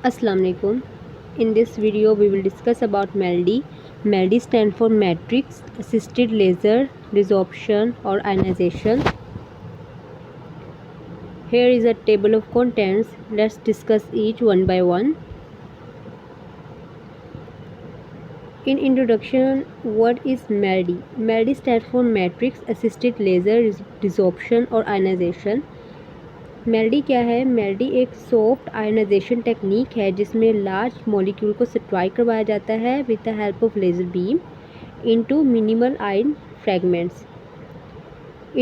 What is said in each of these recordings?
Assalamu alaikum. In this video we will discuss about MELD. MELD stands for matrix assisted laser desorption or ionization. Here is a table of contents. Let's discuss each one by one. In introduction, what is MELD? MELD stands for matrix assisted laser desorption or ionization. मेल्डी क्या है? मेल्डी एक soft ionization technique है जिसमें large molecule को सट्राई करवाया जाता है with the help of laser beam into minimal ion fragments.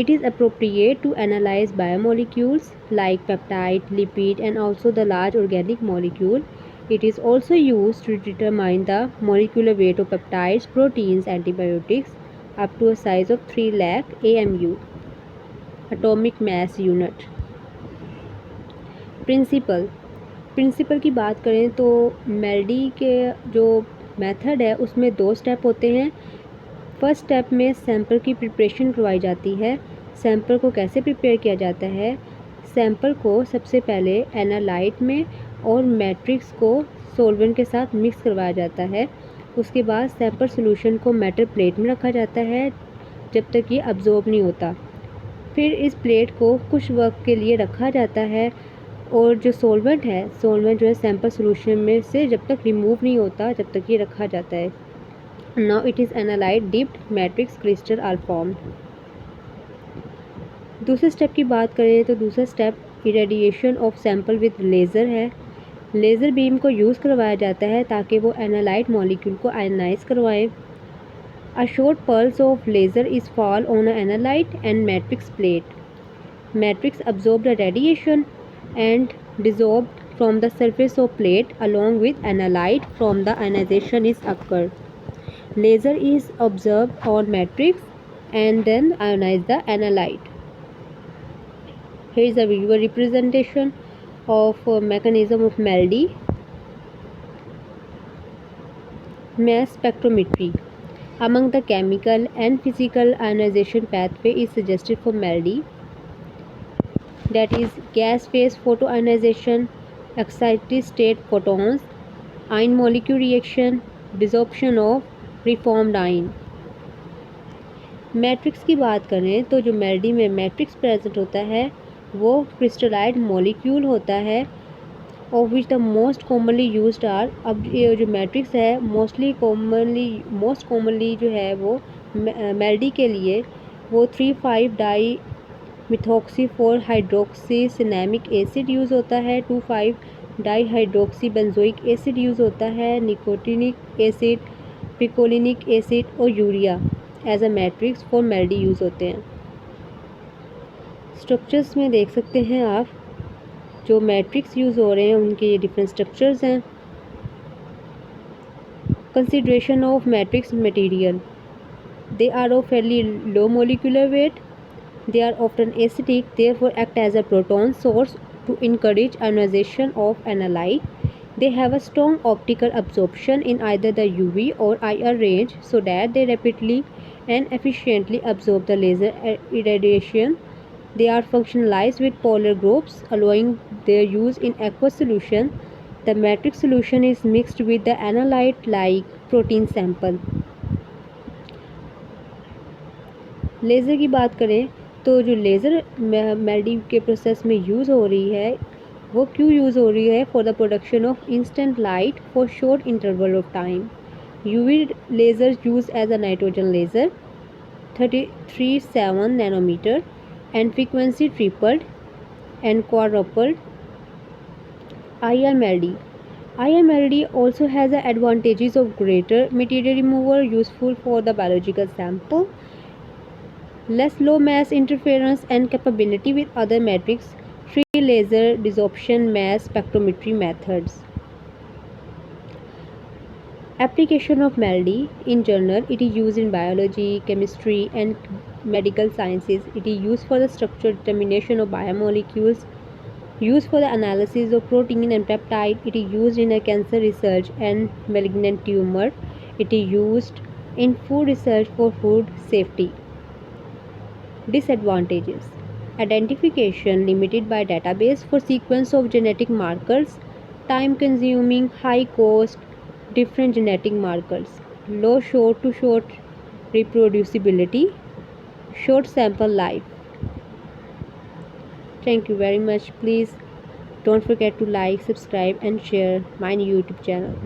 It is appropriate to analyze biomolecules like peptide, lipid and also the large organic molecule. It is also used to determine the molecular weight of peptides, proteins, antibiotics up to a size of 3 lakh AMU, atomic mass unit. Principle की बात करें तो मेल्डी के जो method है उसमें 2 step होते हैं. फर्स्ट स्टेप में सैंपल की प्रिपरेशन करवाई जाती है. सैंपल को कैसे प्रिपेयर किया जाता है? सैंपल को सबसे पहले एनालाइट में और मैट्रिक्स को सॉल्वेंट के साथ मिक्स करवाया जाता है. उसके बाद सैंपल सॉल्यूशन को मेटल प्लेट में रखा जाता है जब तक ये अब्जॉर्ब नहीं होता. फिर इस प्लेट को कुछ वक्त के लिए रखा जाता है और जो सॉल्वेंट जो है सैंपल सॉल्यूशन में से जब तक रिमूव नहीं होता जब तक ये रखा जाता है. Now it is analyte dipped matrix crystal are formed. दूसरे स्टेप की बात करें तो दूसरा step irradiation of sample with laser है. लेज़र बीम को यूज़ करवाया जाता है ताकि वो एनालाइट मॉलिक्यूल को आयनाइज करवाएं. A short pulse of laser is fall on a analyte and matrix plate. Matrix absorb the radiation and dissolved from the surface of plate along with analyte from the ionization is occurred. Laser is observed on matrix and then ionize the analyte. Here is a visual representation of mechanism of MELD. Mass spectrometry. Among the chemical and physical ionization pathway is suggested for MELD. That is gas phase photoionization, excited state photons, ion molecule reaction, desorption of reformed ion. Matrix की बात करें तो जो मेल्डी में matrix present होता है वो क्रिस्टलाइड molecule होता है of which the most commonly used are. अब ये जो मैट्रिक्स है मोस्ट कॉमनली जो है वो मेल्डी के लिए वो 3,5 di methoxy 4 hydroxy cinnamic acid use होता है. 2,5 di hydroxy benzoic acid use होता है. निकोटिनिक एसिड, पिकोलिनिक एसिड और urea as a matrix for MELDI use होते हैं. स्ट्रक्चर्स में देख सकते हैं आप जो मैट्रिक्स यूज़ हो रहे हैं उनके ये डिफरेंट स्ट्रक्चर्स हैं. Consideration of matrix material. They are of fairly low molecular weight. They are often acidic, therefore act as a proton source to encourage ionization of analyte. They have a strong optical absorption in either the UV or IR range so that they rapidly and efficiently absorb the laser irradiation. They are functionalized with polar groups, allowing their use in aqueous solution. The matrix solution is mixed with the analyte like protein sample. Laser की बात करें तो जो laser मेल्डी के process में use हो रही है वो क्यों यूज़ हो रही है? For the production of instant light for short interval of time. UV laser use as a nitrogen laser 33.7 nanometer and frequency tripled and quadrupled. IR-MELD also has the advantages of greater material removal useful for the biological sample, less low mass interference and capability with other matrix free laser desorption mass spectrometry methods. Application of MELD. In general, it is used in biology, chemistry and medical sciences. It is used for the structural determination of biomolecules, used for the analysis of protein and peptide. It is used in a cancer research and malignant tumor. It is used in food research for food safety. Disadvantages. Identification limited by database for sequence of genetic markers. time consuming, high cost, different genetic markers, low short to short reproducibility, short sample life. Thank you very much. Please don't forget to like, subscribe and share my YouTube channel.